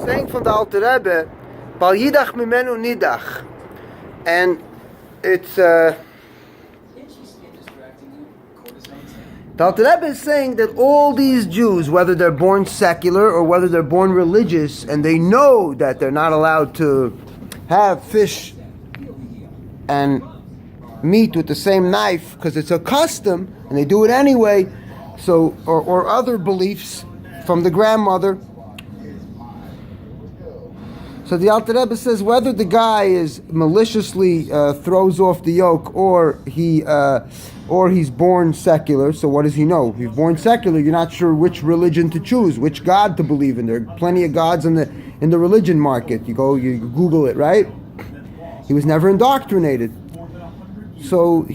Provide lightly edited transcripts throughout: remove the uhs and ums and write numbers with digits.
saying from the Alter Rebbe, Bal Yidach Mimenu Nidach. And it's... The Alter Rebbe is saying that all these Jews, whether they're born secular or whether they're born religious, and they know that they're not allowed to have fish and meat with the same knife because it's a custom, and they do it anyway, so or other beliefs from the grandmother. So the Alter Rebbe says whether the guy is maliciously throws off the yoke or he's born secular. So what does he know? If he's born secular, you're not sure which religion to choose, which God to believe in. There are plenty of gods in the religion market. You Google it, right? He was never indoctrinated. So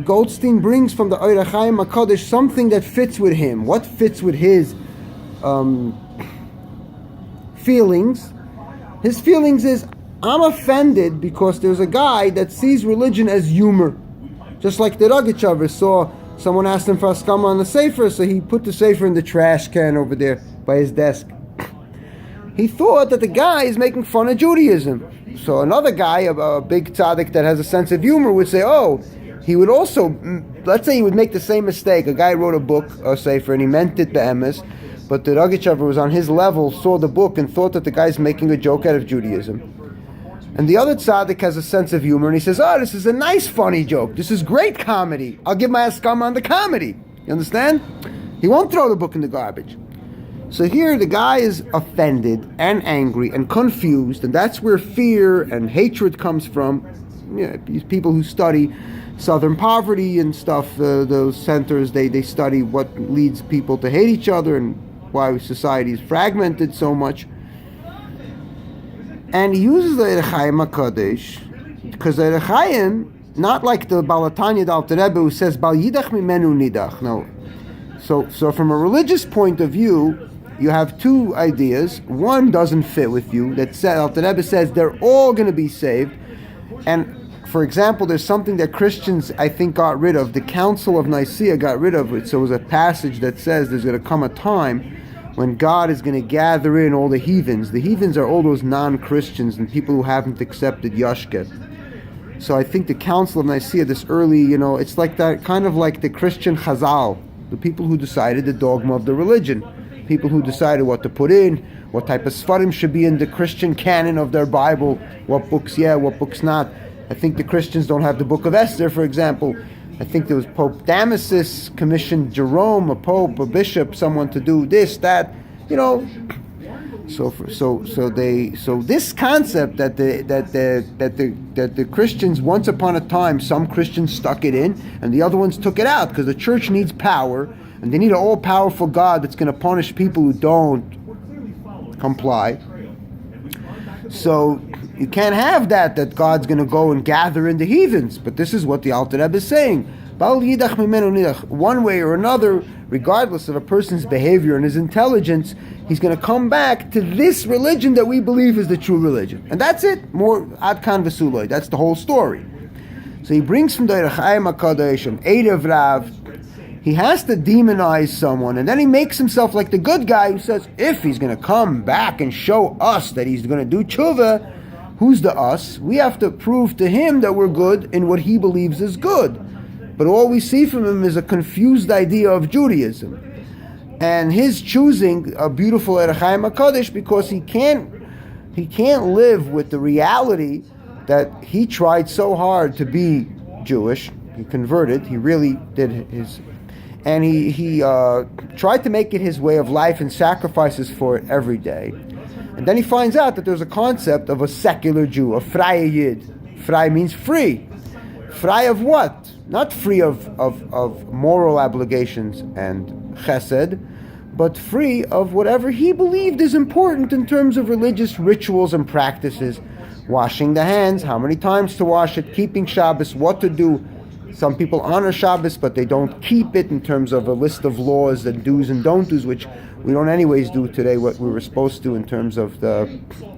Goldstein brings from the Hachayim Hakodosh something that fits with him. What fits with his feelings? His feelings is, I'm offended because there's a guy that sees religion as humor. Just like the Rogachover saw someone asked him for a skama on the sefer, so he put the sefer in the trash can over there by his desk. He thought that the guy is making fun of Judaism. So another guy, a big tzaddik that has a sense of humor, would say, he would also, let's say he would make the same mistake. A guy wrote a book, a sefer, and he meant it be'emes, but the Rogachover was on his level, saw the book, and thought that the guy's making a joke out of Judaism. And the other tzaddik has a sense of humor, and he says, this is a nice, funny joke. This is great comedy. I'll give my askam on the comedy. You understand? He won't throw the book in the garbage. So here the guy is offended and angry and confused, and that's where fear and hatred comes from. These people who study Southern poverty and stuff, those centers, they study what leads people to hate each other and why society is fragmented so much. And he uses the Hachayim Hakodosh because the Hachayim, not like the Balatanya Alter Rebbe who says Bal Yidach Mimenu Nidach. No. So from a religious point of view, you have two ideas. One doesn't fit with you. That Alter Rebbe says they're all going to be saved. And for example, there's something that Christians, I think, got rid of. The Council of Nicaea got rid of it. So it was a passage that says there's going to come a time when God is going to gather in all the heathens. The heathens are all those non-Christians and people who haven't accepted Yashket. So I think the Council of Nicaea, this early, it's like that, kind of like the Christian Chazal, the people who decided the dogma of the religion, people who decided what to put in, what type of Sfarim should be in the Christian canon of their Bible, what books, what books not. I think the Christians don't have the Book of Esther, for example. I think there was Pope Damasus commissioned Jerome, a pope, a bishop, someone to do this, that, So this concept that the Christians, once upon a time, some Christians stuck it in, and the other ones took it out because the church needs power, and they need an all-powerful God that's going to punish people who don't comply. So you can't have that God's going to go and gather in the heathens. But this is what the Alter Rebbe is saying. One way or another, regardless of a person's behavior and his intelligence, he's going to come back to this religion that we believe is the true religion. And that's it. More ad kan v'suloi. That's the whole story. So he brings from the Hachayim Hakodosh and Erev Rav. He has to demonize someone, and then he makes himself like the good guy who says, if he's going to come back and show us that he's going to do tshuva, who's the us? We have to prove to him that we're good in what he believes is good. But all we see from him is a confused idea of Judaism. And his choosing a beautiful Hachayim Hakodosh because he can't live with the reality that he tried so hard to be Jewish. He converted. He really did his... And he tried to make it his way of life and sacrifices for it every day. And then he finds out that there's a concept of a secular Jew, a freie Yid. Frei means free. Frei of what? Not free of moral obligations and chesed, but free of whatever he believed is important in terms of religious rituals and practices. Washing the hands, how many times to wash it, keeping Shabbos, what to do. Some people honor Shabbos, but they don't keep it in terms of a list of laws and do's and don't do's, which we don't anyways do today what we were supposed to in terms of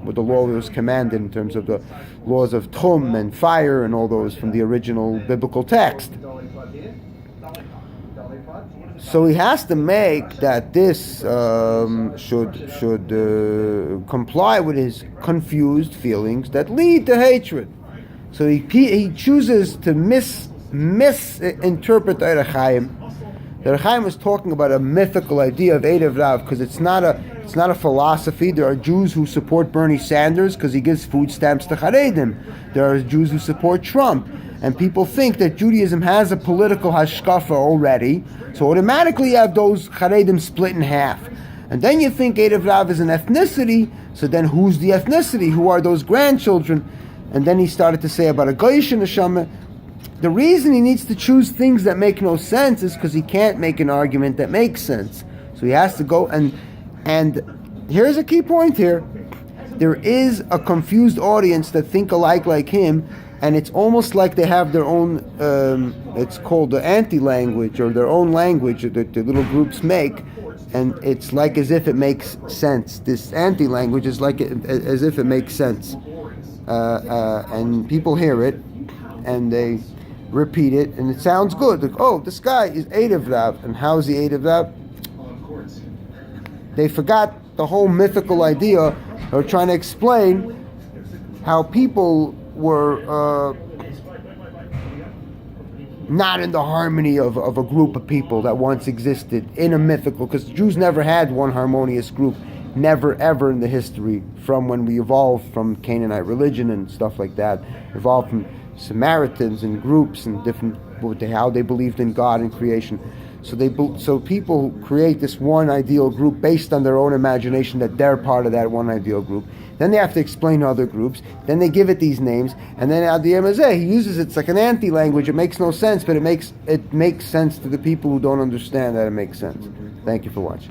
what the law was commanded in terms of the laws of Tchum and fire and all those from the original biblical text. So he has to make that this should comply with his confused feelings that lead to hatred. So he chooses to misinterpret the Hachayim. The Hachayim is talking about a mythical idea of Erev Rav because it's not a philosophy. There are Jews who support Bernie Sanders because he gives food stamps to Haredim. There are Jews who support Trump. And people think that Judaism has a political hashkafa already, so automatically you have those Haredim split in half. And then you think Erev Rav is an ethnicity, so then who's the ethnicity? Who are those grandchildren? And then he started to say about a Goyish neshama. The reason he needs to choose things that make no sense is because he can't make an argument that makes sense. So he has to go, and here's a key point here. There is a confused audience that think alike like him, and it's almost like they have their own, it's called the anti-language, or their own language that the little groups make, and it's like as if it makes sense. This anti-language is like as if it makes sense. And people hear it, and they repeat it, and it sounds good. Like, oh, this guy is Erev Rav, and how is he Erev Rav? They forgot the whole mythical idea. They're trying to explain how people were not in the harmony of a group of people that once existed in a mythical, because Jews never had one harmonious group, never ever in the history, from when we evolved from Canaanite religion and stuff like that, evolved from Samaritans and groups and different, how they believed in God and creation. So people create this one ideal group based on their own imagination that they're part of that one ideal group. Then they have to explain to other groups. Then they give it these names, and then at the Emazeh, he uses it's like an anti-language. It makes no sense, but it makes sense to the people who don't understand that it makes sense. Thank you for watching.